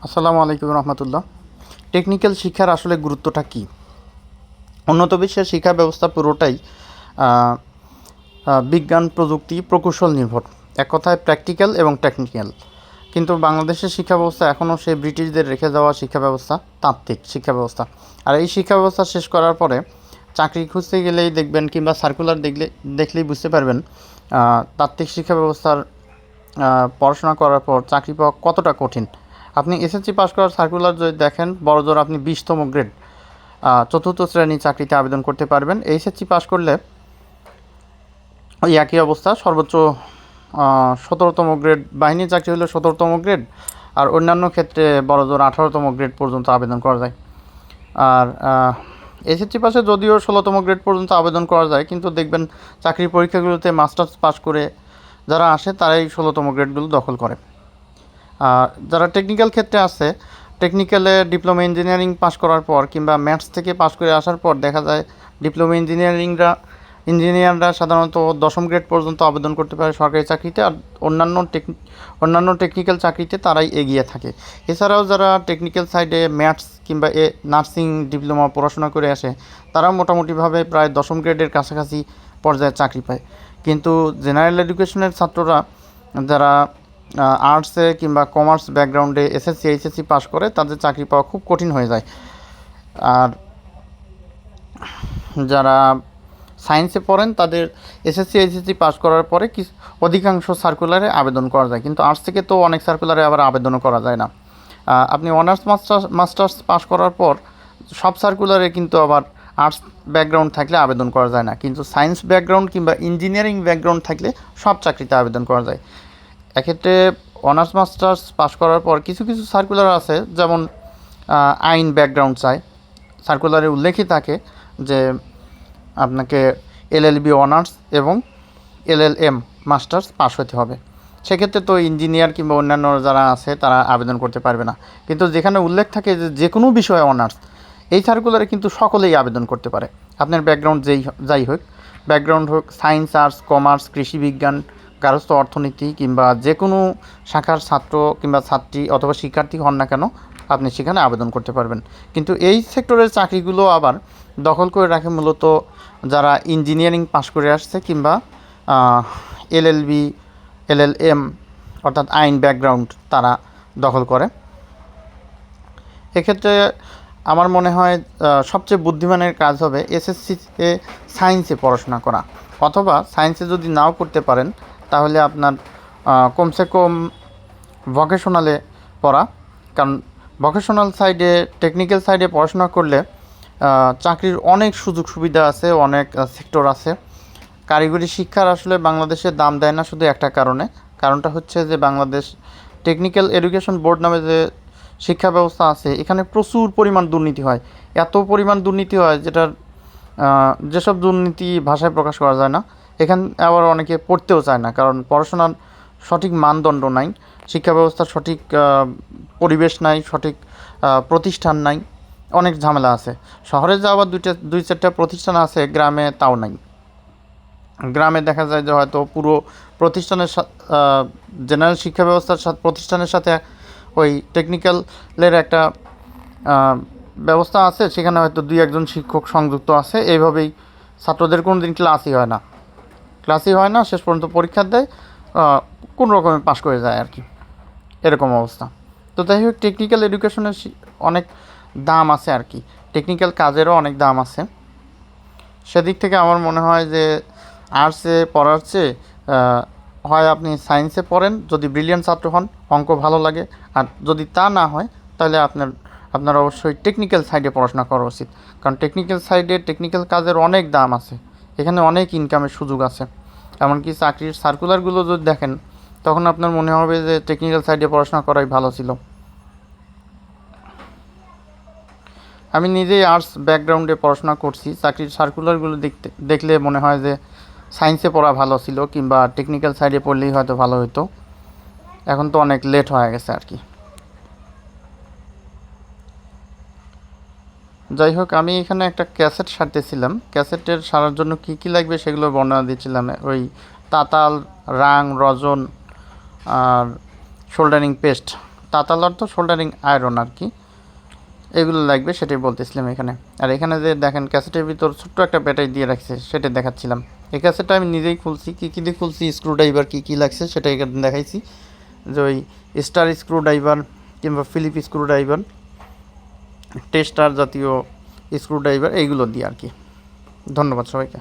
আসসালামু আলাইকুম রহমতুল্লাহ। টেকনিক্যাল শিক্ষার আসলে গুরুত্বটা কী? উন্নত বিশ্বের শিক্ষা ব্যবস্থা পুরোটাই আহ, বিজ্ঞান, প্রযুক্তি, প্রকৌশল নির্ভর। এক কথায় প্র্যাকটিক্যাল এবং টেকনিক্যাল। কিন্তু বাংলাদেশের শিক্ষা ব্যবস্থা এখনও সেই ব্রিটিশদের রেখে যাওয়া শিক্ষা ব্যবস্থা, তাত্ত্বিক শিক্ষা ব্যবস্থা। আর এই শিক্ষা ব্যবস্থা শেষ করার পরে চাকরি খুঁজতে গেলেই দেখবেন, কিংবা সার্কুলার দেখলেই বুঝতে পারবেন তাত্ত্বিক শিক্ষা ব্যবস্থার পড়াশোনা করার পর চাকরি পাওয়া কতটা কঠিন। আপনি এসএসসি পাস করার সার্কুলার যদি দেখেন, বড়জোর আপনি 20তম গ্রেড চতুর্থ শ্রেণী চাকরিতে আবেদন করতে পারবেন। এইচএসসি পাস করলে ওই একই অবস্থা, সর্বোচ্চ 17তম গ্রেড, বাহিনীর চাকরি হলে 17তম গ্রেড, আর অন্যান্য ক্ষেত্রে বড়জোর 18তম গ্রেড পর্যন্ত আবেদন করা যায়। আর এসএসসি পাশে যদিও 16তম গ্রেড পর্যন্ত আবেদন করা যায়, কিন্তু দেখবেন চাকরির পরীক্ষাগুলোতে মাস্টার্স পাস করে যারা আসে তারাই 16তম গ্রেডগুলো দখল করে। যারা টেকনিক্যাল ক্ষেত্রে আছে, টেকনিক্যালে ডিপ্লোমা ইঞ্জিনিয়ারিং পাস করার পর কিংবা ম্যাথস থেকে পাস করে আসার পর দেখা যায় ডিপ্লোমা ইঞ্জিনিয়াররা সাধারণত 10ম গ্রেড পর্যন্ত আবেদন করতে পারে সরকারি চাকরিতে, আর অন্যান্য টেকনিক্যাল চাকরিতে তারাই এগিয়ে থাকে। এছাড়াও যারা টেকনিক্যাল সাইডে ম্যাথস কিংবা নার্সিং ডিপ্লোমা পড়াশোনা করে আসে, তারা মোটামুটিভাবে প্রায় 10ম গ্রেডের কাছাকাছি পর্যায়ে চাকরি পায়। কিন্তু জেনারেল এডুকেশনের ছাত্ররা যারা আর্টসে কিংবা কমার্স ব্যাকগ্রাউন্ডে এসএসসি এইচএসসি পাস করে, তাদের চাকরি পাওয়া খুব কঠিন হয়ে যায়। আর যারা সায়েন্সে পড়েন, তাদের এসএসসি এইচএসসি পাস করার পরে অধিকাংশ সার্কুলারে আবেদন করা যায়, কিন্তু আর্টস থেকে তো অনেক সার্কুলারে আবার আবেদনও করা যায় না। আপনি অনার্স মাস্টার্স পাস করার পর সব সার্কুলারে কিন্তু আবার আর্টস ব্যাকগ্রাউন্ড থাকলে আবেদন করা যায় না, কিন্তু সায়েন্স ব্যাকগ্রাউন্ড কিংবা ইঞ্জিনিয়ারিং ব্যাকগ্রাউন্ড থাকলে সব চাকরিতে আবেদন করা যায়। এক্ষেত্রে অনার্স মাস্টার্স পাস করার পর কিছু কিছু সার্কুলার আছে, যেমন আইন ব্যাকগ্রাউন্ড চায়। সার্কুলারে উল্লেখই থাকে যে আপনাকে এলএলবি অনার্স এবং এলএলএম মাস্টার্স পাস হতে হবে। সেক্ষেত্রে তো ইঞ্জিনিয়ার কিংবা অন্যান্য যারা আছে তারা আবেদন করতে পারবে না। কিন্তু যেখানে উল্লেখ থাকে যে যে কোনো বিষয়ে অনার্স, এই সার্কুলারে কিন্তু সকলেই আবেদন করতে পারে। আপনার ব্যাকগ্রাউন্ড যাই হোক, ব্যাকগ্রাউন্ড হোক সায়েন্স, আর্টস, কমার্স, কৃষি বিজ্ঞান, গার্হস্থ্য অর্থনীতি কিংবা যে কোনো শাখার ছাত্র কিংবা ছাত্রী অথবা শিক্ষার্থী হন না কেন, আপনি সেখানে আবেদন করতে পারবেন। কিন্তু এই সেক্টরের চাকরিগুলো আবার দখল করে রাখে মূলত যারা ইঞ্জিনিয়ারিং পাশ করে আসছে কিংবা এলএলবি, এলএলএম অর্থাৎ আইন ব্যাকগ্রাউন্ড তারা দখল করে। এক্ষেত্রে আমার মনে হয় সবচেয়ে বুদ্ধিমানের কাজ হবে এসএসসিতে সায়েন্সে পড়াশোনা করা, অথবা সায়েন্সে যদি নাও করতে পারেন তাহলে আপনার কমসে কম ভোকেশনালে পড়া। কারণ ভোকেশনাল সাইডে, টেকনিক্যাল সাইডে পড়াশোনা করলে চাকরির অনেক সুযোগ সুবিধা আছে, অনেক সেক্টর আছে। কারিগরি শিক্ষার আসলে বাংলাদেশে দাম দেয় না শুধু একটা কারণটা হচ্ছে যে বাংলাদেশ টেকনিক্যাল এডুকেশন বোর্ড নামে যে শিক্ষা ব্যবস্থা আছে, এখানে প্রচুর পরিমাণ দুর্নীতি হয়। এত পরিমাণ দুর্নীতি হয় যেসব দুর্নীতি ভাষায় প্রকাশ করা যায় না। এখানে আবার অনেকে পড়তেও চায় না, কারণ পড়াশোনার সঠিক মানদণ্ড নাই, শিক্ষা ব্যবস্থার সঠিক পরিবেশ নাই, সঠিক প্রতিষ্ঠান নাই, অনেক ঝামেলা আছে। শহরে যা আবার দুই চারটা প্রতিষ্ঠান আছে, গ্রামে তাও নাই। গ্রামে দেখা যায় যে হয়তো পুরো প্রতিষ্ঠানের জেনারেল শিক্ষা ব্যবস্থার সাথে প্রতিষ্ঠানের সাথে ওই টেকনিক্যালের একটা ব্যবস্থা আছে, সেখানে হয়তো 2-1 শিক্ষক সংযুক্ত আছে। এইভাবেই ছাত্রদের কোনো দিন ক্লাসই হয় না, শেষ পর্যন্ত পরীক্ষা দেয়, কোনো রকমে পাশ করে যায় আর কি, এরকম অবস্থা। তো যাই হোক, টেকনিক্যাল এডুকেশনের অনেক দাম আছে আর কি, টেকনিক্যাল কাজেরও অনেক দাম আছে। সেদিক থেকে আমার মনে হয় যে আর্টসে পড়ার চেয়ে হয় আপনি সায়েন্সে পড়েন যদি ব্রিলিয়ান্ট ছাত্র হন, অঙ্ক ভালো লাগে, আর যদি তা না হয় তাহলে আপনার অবশ্যই টেকনিক্যাল সাইডে পড়াশোনা করা উচিত। কারণ টেকনিক্যাল সাইডে টেকনিক্যাল কাজের অনেক দাম আছে, এখানে অনেক ইনকামের সুযোগ আছে। এমনকি চাকরির সার্কুলারগুলো যদি দেখেন, তখন আপনার মনে হবে যে টেকনিক্যাল সাইডে পড়াশোনা করাই ভালো ছিল। আমি নিজেই আর্টস ব্যাকগ্রাউন্ডে পড়াশোনা করছি, চাকরির সার্কুলারগুলো দেখলে মনে হয় যে সায়েন্সে পড়া ভালো ছিল, কিংবা টেকনিক্যাল সাইডে পড়লেই হয়তো ভালো হতো। এখন তো অনেক লেট হয়ে গেছে আর কি। যাই হোক, আমি এখানে একটা ক্যাসেট সারতেছিলাম, ক্যাসেটের সারার জন্য কী কী লাগবে সেগুলো বর্ণনা দিচ্ছিলাম। ওই তাতাল, রাং, রজন আর শোল্ডারিং পেস্ট, তাতাল অর্থ সোল্ডারিং আয়রন আর কি, এগুলো লাগবে সেটাই বলতেছিলাম এখানে। আর এখানে যে দেখেন ক্যাসেটের ভিতর ছোট্ট একটা ব্যাটারি দিয়ে রাখছে সেটা দেখাচ্ছিলাম। এই ক্যাসেটটা আমি নিজেই খুলছি, কী কী দিয়ে খুলছি, স্ক্রুড্রাইভার কী কী লাগছে সেটা এখানে দেখাইছি, যে ওই স্টার স্ক্রুড্রাইভার কিংবা ফিলিপ স্ক্রুড্রাইভার, টেস্টার জাতীয় স্ক্রুড্রাইভার এইগুলো দিয়ে আর কি। ধন্যবাদ সবাইকে।